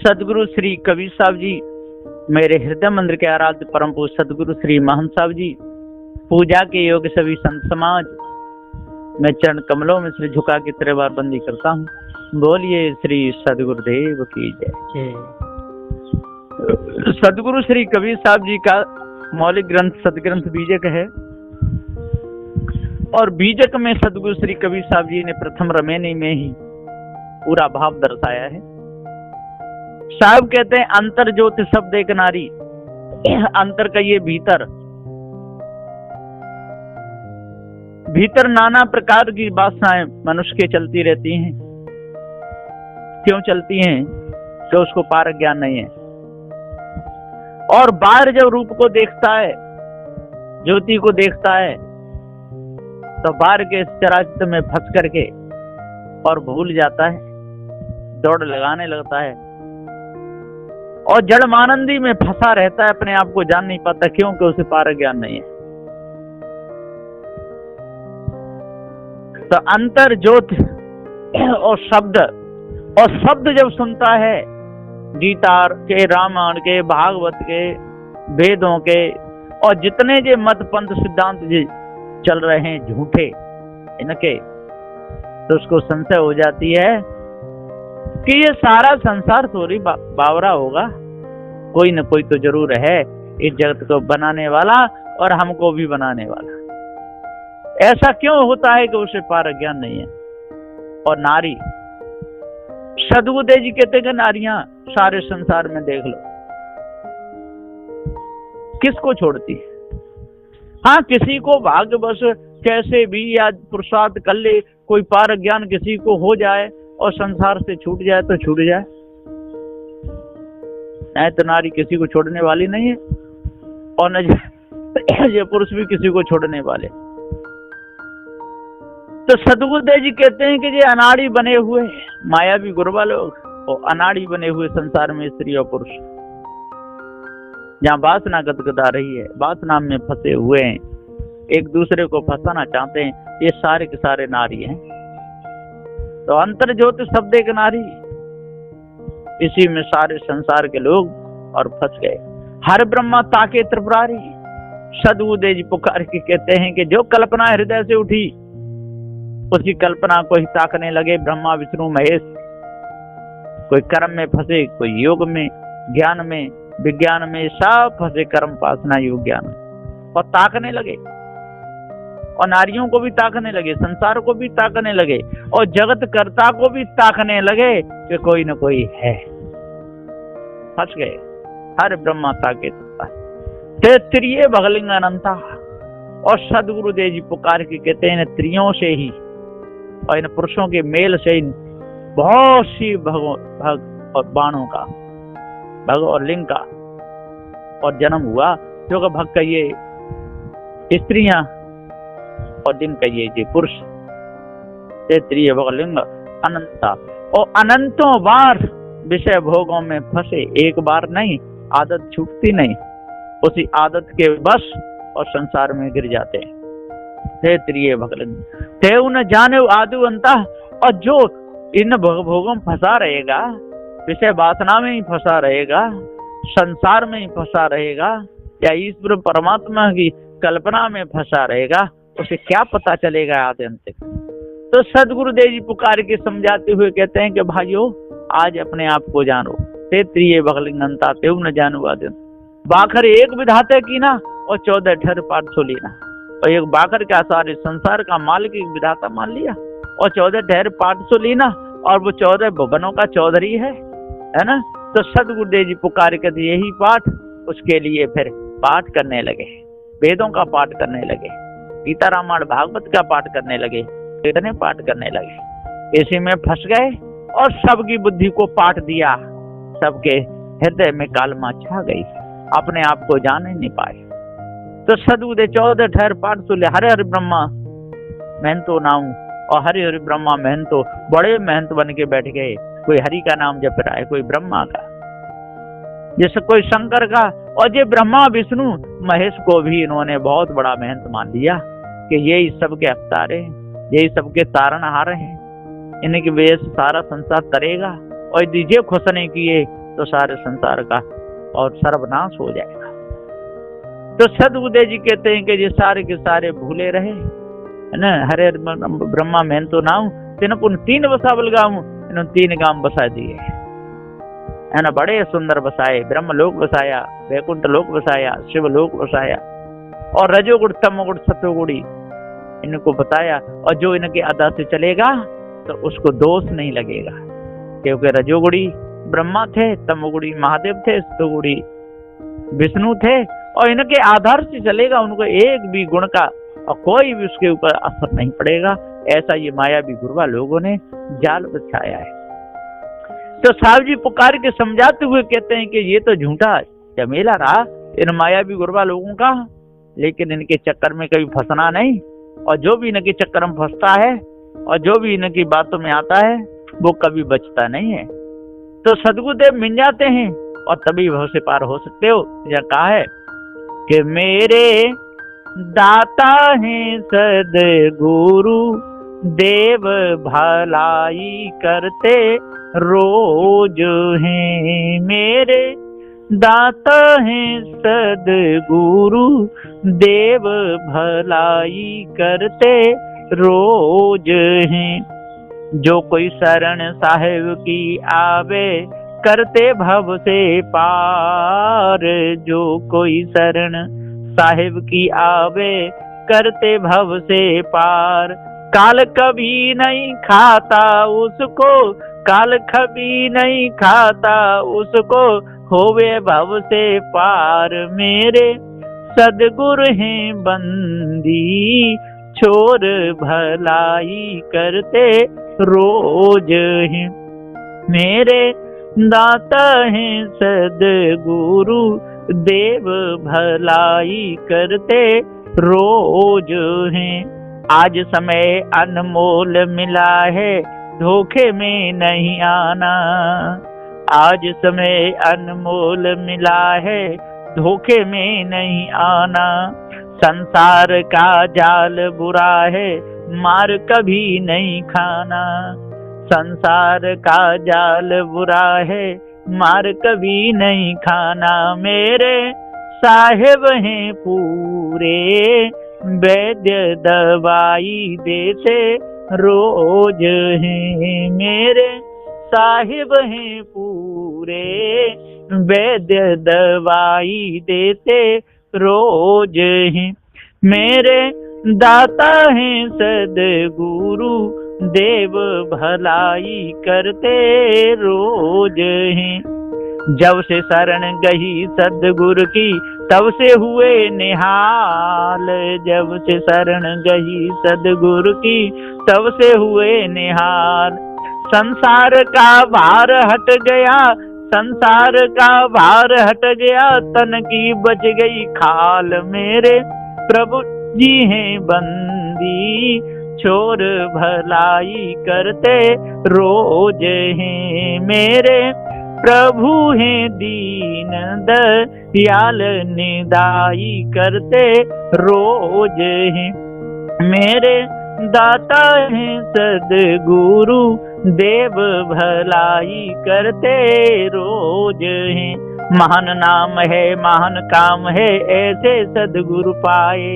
सदगुरु श्री कबीर साहब जी, मेरे हृदय मंदिर के आराध्य परम पूज्य सदगुरु श्री महंत साहब जी, पूजा के योग्य सभी संत समाज, मैं चरण कमलों में सिर झुका के तेरे बार बंदी करता हूँ। बोलिए श्री सदगुरुदेव की जय। सदगुरु श्री कबीर साहब जी का मौलिक ग्रंथ सदग्रंथ बीजक है और बीजक में सदगुरु श्री कबीर साहब जी ने प्रथम रमेनी में ही पूरा भाव दर्शाया है। साहब कहते हैं अंतर ज्योति शब्द एक नारी, अंतर का ये भीतर भीतर नाना प्रकार की वासनाएं मनुष्य के चलती रहती हैं। क्यों चलती हैं? कि उसको पारक ज्ञान नहीं है। और बाहर जब रूप को देखता है, ज्योति को देखता है, तो बाहर के चराचर में फंस करके और भूल जाता है, दौड़ लगाने लगता है और जड़मानंदी में फंसा रहता है, अपने आप को जान नहीं पाता। क्योंकि उसे पारक ज्ञान नहीं है। तो अंतर ज्योति और शब्द जब सुनता है गीता के, रामायण के, भागवत के, वेदों के और जितने जे मत पंथ सिद्धांत जी चल रहे हैं झूठे इनके, तो उसको संशय हो जाती है कि ये सारा संसार थोड़ी बावरा होगा, कोई न कोई तो जरूर है इस जगत को बनाने वाला और हमको भी बनाने वाला। ऐसा क्यों होता है कि उसे पारक ज्ञान नहीं है। और नारी, सदगुरुदेव जी कहते हैं नारियां सारे संसार में देख लो किसको छोड़ती है। हाँ, किसी को भाग्यवश कैसे भी या पुरुषार्थ कर ले, कोई पारक ज्ञान किसी को हो जाए और संसार से छूट जाए तो छूट जाए, नहीं तो नारी किसी को छोड़ने वाली नहीं है और न ये पुरुष भी किसी को छोड़ने वाले। तो सदगुरुदेव जी कहते हैं कि ये अनाड़ी बने हुए मायावी गुरबा लोग और अनाड़ी बने हुए संसार में स्त्री और पुरुष, जहाँ वासना गदगदा रही है, वासना में फंसे हुए हैं, एक दूसरे को फंसाना चाहते हैं, ये सारे के सारे नारी हैं। तो अंतर ज्योति शब्द एक नारी, इसी में सारे संसार के लोग और फंस गए। हर ब्रह्मा ताके त्रिपुरारी, सदगुरुदेव जी पुकार के कहते हैं कि जो कल्पना हृदय से उठी उसकी कल्पना को ही ताकने लगे ब्रह्मा विष्णु महेश। कोई कर्म में फंसे, कोई योग में, ज्ञान में, विज्ञान में, सब फंसे कर्म वासना योग ज्ञान और ताकने लगे और नारियों को भी ताकने लगे, संसार को भी ताकने लगे और जगत कर्ता को भी ताकने लगे कि कोई न कोई है। फंस गए। हर ब्रह्मा ताके त्रिय भगलिंग अनंता। और सदगुरुदेव जी पुकार के कहते हैं त्रियों से ही और इन पुरुषों के मेल से बहुत सी भग और बाणों का, भग और लिंग का और जन्म हुआ। जो भग कहिए स्त्रियां और दिन कहिए जी पुरुष, त्रिय भगलिंग अनंता। और अनंतों बार विषय भोगों में फंसे, एक बार नहीं, आदत छूटती नहीं, उसी आदत के बस और संसार में गिर जाते हैं। त्रिय भगलिंग ते न जाने आदि अंता। और जो इन भोगों में फंसा रहेगा, विषय वासना में ही फंसा रहेगा, संसार में ही फंसा रहेगा या ईश्वर परमात्मा की कल्पना में फंसा रहेगा, उसे क्या पता चलेगा आदि अंत तक। तो सदगुरुदेव जी पुकार के समझाते हुए कहते हैं कि भाइयों आज अपने आप को जानो। त्रिय भगलिंग अंता ते न जानो आदि अंत। बाखर एक विधाते की ना और 14 ठहर पाठ सो लेना। और एक बाकर का सारे संसार का मालिक एक विधाता मान लिया और 14 ठहर पाठ सो लेना और वो 14 भुवनों का चौधरी है ना। तो सदगुरुदेव जी पुकार के यही पाठ, उसके लिए फिर पाठ करने लगे, वेदों का पाठ करने लगे, गीता रामायण भागवत का पाठ करने लगे, इतने पाठ करने लगे। इसी में फंस गए और सबकी बुद्धि को पाठ दिया, सबके हृदय में कालमा छा गई, अपने आप को जान नहीं पाए। तो सदगुरुदेव 14 ठहर पाठ सुले। हरे हरि ब्रह्मा महंतो नाम और हरि हरि ब्रह्मा महंतो, बड़े महंत बन के बैठ गए। कोई हरि का नाम जप रहा है, कोई ब्रह्मा का, जैसे कोई शंकर का। और ये ब्रह्मा विष्णु महेश को भी इन्होंने बहुत बड़ा महंत मान लिया कि यही सबके अवतार हैं, यही सबके तारणहार हैं। इनकी वजह से सारा संसार तरेगा, और यदि ये खुश नहीं किए तो सारे संसार का और सर्वनाश हो जाएगा। तो सदगुरुदेव जी कहते हैं कि ये सारे के सारे भूले रहे, है ना, हरे ब्रह्मा मैं तो नाऊ तीन पुन तीन बसा बलगाऊं, इन्होंने 3 गांव बसा दिए, है ना, बड़े सुंदर बसाए, ब्रह्म लोक बसाया, वैकुंठ लोक बसाया, शिव लोक बसाया, और रजोगुण तमोगुण सतोगुणी इनको बताया। और जो इनके अदा से चलेगा तो उसको दोष नहीं लगेगा, क्योंकि रजोगुणी ब्रह्मा थे, तमोगुणी महादेव थे, सतोगुणी विष्णु थे, और इनके आधार से चलेगा, उनको एक भी गुण का और कोई भी उसके ऊपर असर नहीं पड़ेगा। ऐसा ये मायावी गुरुवा लोगों ने जाल बिछाया है। तो साहब जी पुकार के समझाते हुए कहते हैं कि ये तो झूठा झमेला रहा इन मायावी गुरुवा लोगों का, लेकिन इनके चक्कर में कभी फंसना नहीं, और जो भी इनके चक्कर में फंसता है और जो भी इनकी बातों में आता है वो कभी बचता नहीं है। तो सदगुरुदेव मिल जाते हैं और तभी भव से पार हो सकते हो। यह कहा है कि मेरे दाता है सदगुरु देव भलाई करते रोज हैं, मेरे दाता है सदगुरु देव भलाई करते रोज हैं। जो कोई शरण साहिब की आवे करते भव से पार, जो कोई शरण साहिब की आवे करते भव से पार, काल कभी नहीं खाता उसको, काल कभी नहीं खाता उसको, होवे भव से पार। मेरे सदगुरु हैं बंदी छोर भलाई करते रोज हैं, मेरे दाता हैं सदगुरु देव भलाई करते रोज हैं। आज समय अनमोल मिला है धोखे में नहीं आना, आज समय अनमोल मिला है धोखे में नहीं आना। संसार का जाल बुरा है मार कभी नहीं खाना, संसार का जाल बुरा है मार कभी नहीं खाना। मेरे साहिब हैं पूरे वैद्य दवाई देते रोज हैं, मेरे साहिब हैं पूरे वैद्य दवाई देते रोज हैं। मेरे दाता हैं सदगुरु देव भलाई करते रोज हैं। जब से शरण गई सदगुरु की तब से हुए निहाल, जब से शरण गई सदगुरु की तब से हुए निहाल। संसार का भार हट गया, संसार का भार हट गया, तन की बच गई खाल। मेरे प्रभु जी हैं बंदी छोर भलाई करते रोज हैं, मेरे प्रभु हैं दीन दयाल निदाई करते रोज हैं। मेरे दाता हैं सदगुरु देव भलाई करते रोज हैं। महान नाम है महान काम है ऐसे सदगुरु पाए,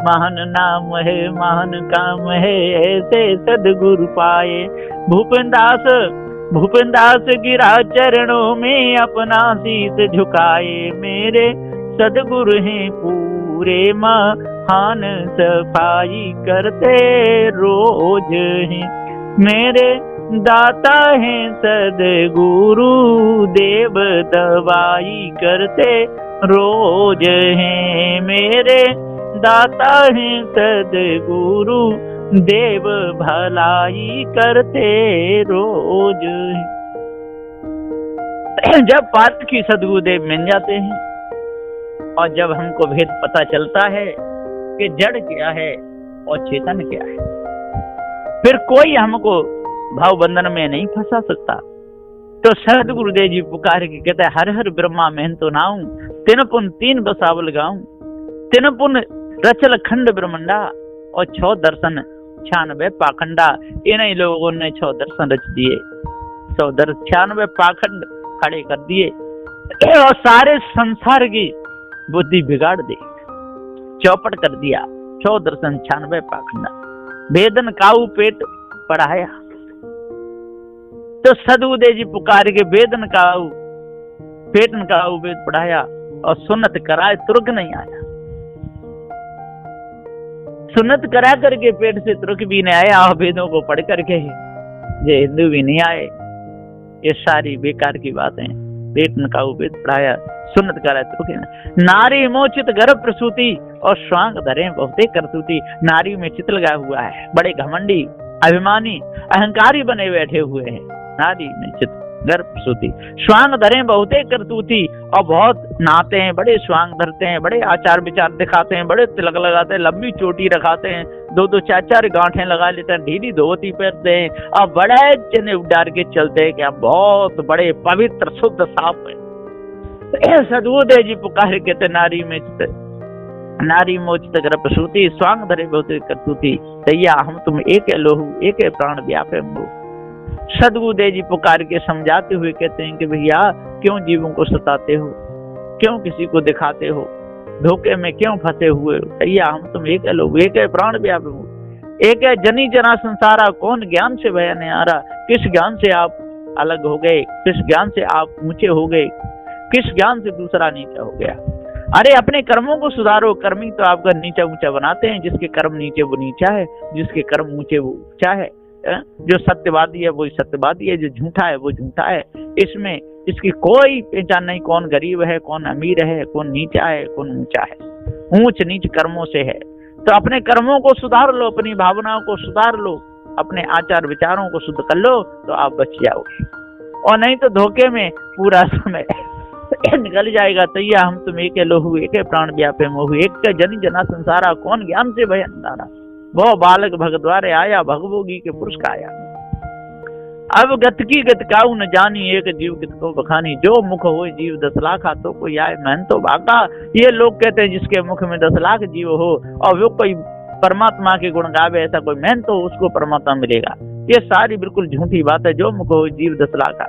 महान नाम है महान काम है ऐसे सदगुरु पाए। भूपेन दास गिरा चरणों में अपना शीश झुकाए, मेरे सदगुरु हैं पूरे महान सफाई करते रोज हैं। मेरे दाता हैं सदगुरु देव दवाई करते रोज हैं, मेरे दाता हैं सदगुरु देव भलाई करते रोज। जब पार्थ की सदगुरुदेव मिल जाते हैं और जब हमको भेद पता चलता है कि जड़ क्या है और चेतन क्या है, फिर कोई हमको भाव बंधन में नहीं फंसा सकता। तो सदगुरुदेव जी पुकार के कहते हर हर ब्रह्मा महन तो नाऊं, तीन पुन तीन बसावल गाऊं, तीन पुन रचल खंड ब्रह्मंडा और 6 दर्शन 96 पाखंडा, इन्हीं लोगों ने 100 दर्शन रच दिए, 96 पाखंड खड़े कर दिए और सारे संसार की बुद्धि बिगाड़ दी, चौपट कर दिया। 100 दर्शन 96 पाखंडा, वेदन काऊ पेट पढ़ाया। तो सदगुरुदेव जी पुकार के वेदन काऊ पेटन काऊ वेद पढ़ाया और सुन्नत कराए तुर्क नहीं आया। सुन्नत करा करके पेट से तुर्क भी नहीं आया और वेदों को पढ़ करके ये हिंदू भी नहीं आए। ये सारी बेकार की बातें। पेटन काऊ वेद पढ़ाया, सुन्नत कराए तुर्क। नारी मोचित गर्भ प्रसूति और स्वांग धरे बहुते करतूती। नारी में चित लगा हुआ है, बड़े घमंडी, अभिमानी, अहंकारी बने बैठे हुए हैं। नारी में चित गर्भ प्रसूति, स्वांग धरे बहुते करतूती, और बहुत नहाते हैं, बड़े स्वांग धरते हैं, बड़े आचार विचार दिखाते हैं, बड़े तिलक लगाते हैं, लंबी चोटी रखाते हैं, 2-2 4-4 गांठें लगा लेते हैं, ढीली धोती पहनते हैं और बड़े चने उडार के चलते हैं कि हम बहुत बड़े पवित्र शुद्ध साफ है। सदगुरुदेव जी पुकार कहते नारी मोचित गर्भ प्रसूति, स्वांग धरे बहुते करतूती, तैया हम तुम एक लोहू एक प्राण व्यापे मोह। सदगुरुदेव जी पुकार के समझाते हुए कहते हैं कि भैया क्यों जीवों को सताते हो, क्यों किसी को दिखाते हो, धोखे में क्यों फंसे हुए हो। भैया हम तुम एक लोग एक प्राण व्यापे मोह। एक है जनी जना संसारा, कौन ज्ञान से भया नहीं आ रहा। किस ज्ञान से आप अलग हो गए, किस ज्ञान से आप ऊंचे हो गए, किस ज्ञान से दूसरा नीचा हो गया। अरे अपने कर्मों को सुधारो। कर्मी तो आपका नीचा ऊंचा बनाते हैं। जिसके कर्म नीचे वो नीचा है, जिसके कर्म ऊंचे वो ऊंचा है। जो सत्यवादी है वो सत्यवादी है, जो झूठा है वो झूठा है। इसमें इसकी कोई पहचान नहीं, कौन गरीब है, कौन अमीर है, कौन नीचा है, कौन ऊंचा है। ऊंच नीच कर्मों से है। तो अपने कर्मों को सुधार लो, अपनी भावनाओं को सुधार लो, अपने आचार विचारों को शुद्ध कर लो तो आप बच जाओगे, और नहीं तो धोखे में पूरा समय निकल जाएगा। तैया हम तुम एक लोहू एक प्राण व्यापे मोहू। एक जनी जना संसारा, कौन ज्ञान से भय अंधारा। वो बालक भगद्वारे आया, भगभोगी के पुरुष का आया। अब गत की गत काऊ न जानी, एक जीव कित को बखानी। जो मुख हो जीव 10 लाख तो कोई आए महन तो भागा। ये लोग कहते हैं जिसके मुख में 10 लाख जीव हो और वो कोई परमात्मा के गुण गावे, ऐसा कोई महन तो उसको परमात्मा मिलेगा। ये सारी बिल्कुल झूठी बात है। जो मुख हो जीव 10 लाख।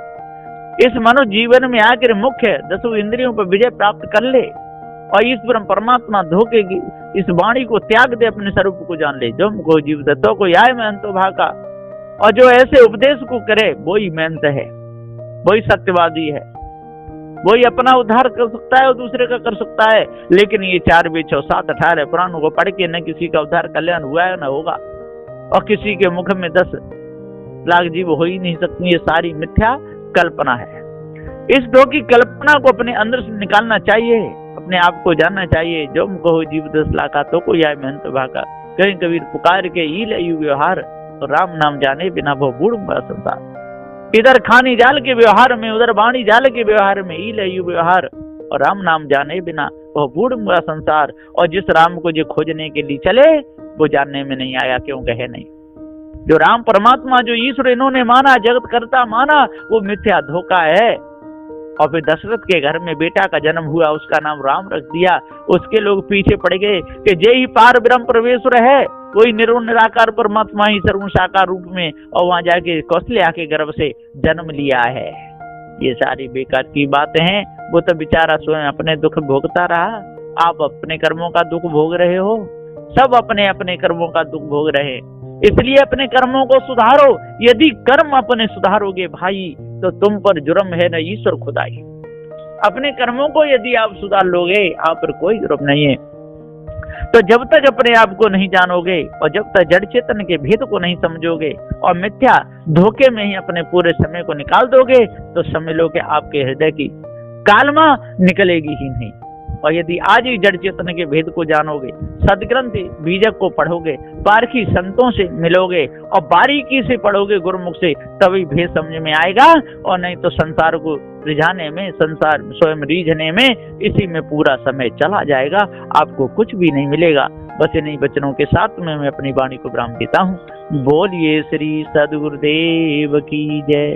इस मनुष्य जीवन में आकर मुख्य 10 इंद्रियों पर विजय प्राप्त कर ले और ईश्वर परमात्मा धोखे की इस वाणी को त्याग दे, अपने स्वरूप को जान ले। जो मुख हो जीव दत्तो कोई आए महन तो भागा। और जो ऐसे उपदेश को करे वो ही मेहनत है, वही सत्यवादी है, वही अपना उद्धार कर सकता है और दूसरे का कर सकता है। लेकिन ये 4 वेद 6 7 18 पुराणों को पढ़ के न किसी का उद्धार कल्याण हुआ है न होगा, और किसी के मुख में 10 लाख जीव हो ही नहीं सकती। ये सारी मिथ्या कल्पना है। इस दो की कल्पना को अपने अंदर से निकालना चाहिए, अपने आप को जानना चाहिए। जो मुख हो जीव 10 लाख तो कोई आए महंत भागा। कहीं कबीर पुकार के ई लयु व्यवहार, तो राम नाम जाने बिना वो बूढ़ संसार। इधर खानी जाल के व्यवहार में, उधर वाणी जाल के व्यवहार में, ई लयु व्यवहार और राम नाम जाने बिना वो बूढ़ संसार। और जिस राम को जो खोजने के लिए चले वो जानने में नहीं आया, क्यों कहे नहीं। जो राम परमात्मा, जो ईश्वर इन्होंने माना, जगत करता माना, वो मिथ्या धोखा है। और फिर दशरथ के घर में बेटा का जन्म हुआ, उसका नाम राम रख दिया। उसके लोग पीछे पड़ गए कि जय ही पार ब्रह्म परमेश्वर है, कोई निर्गुण निराकार परमात्मा ही सर्वगुण साकार रूप में, और वहां जाके कौशल्या के गर्भ से जन्म लिया है। ये सारी बेकार की बातें हैं। वो तो बेचारा स्वयं अपने दुख भोगता रहा, आप अपने कर्मों का दुख भोग रहे हो। सब अपने अपने कर्मों का दुख भोग रहे हैं। इसलिए अपने कर्मों को सुधारो। यदि कर्म अपने सुधारोगे भाई तो तुम पर जुर्म है न ईश्वर खुदाई। अपने कर्मों को यदि आप सुधार लोगे, आप पर कोई जुर्म नहीं है। तो जब तक अपने आप को नहीं जानोगे और जब तक जड़ चेतन के भेद को नहीं समझोगे और मिथ्या धोखे में ही अपने पूरे समय को निकाल दोगे, तो समझ लो कि आपके हृदय की कालमा निकलेगी ही नहीं। और यदि आज ही जड़ चेतन के भेद को जानोगे, सदग्रंथ बीजक को पढ़ोगे, पारखी संतों से मिलोगे और बारीकी से पढ़ोगे गुरुमुख से, तभी भेद समझ में आएगा। और नहीं तो संसार को रिझाने में, संसार स्वयं रीझने में, इसी में पूरा समय चला जाएगा, आपको कुछ भी नहीं मिलेगा। बस इन्हीं वचनों के साथ में मैं अपनी वाणी को विराम देता हूँ। बोलिए श्री सद्गुरुदेव की जय।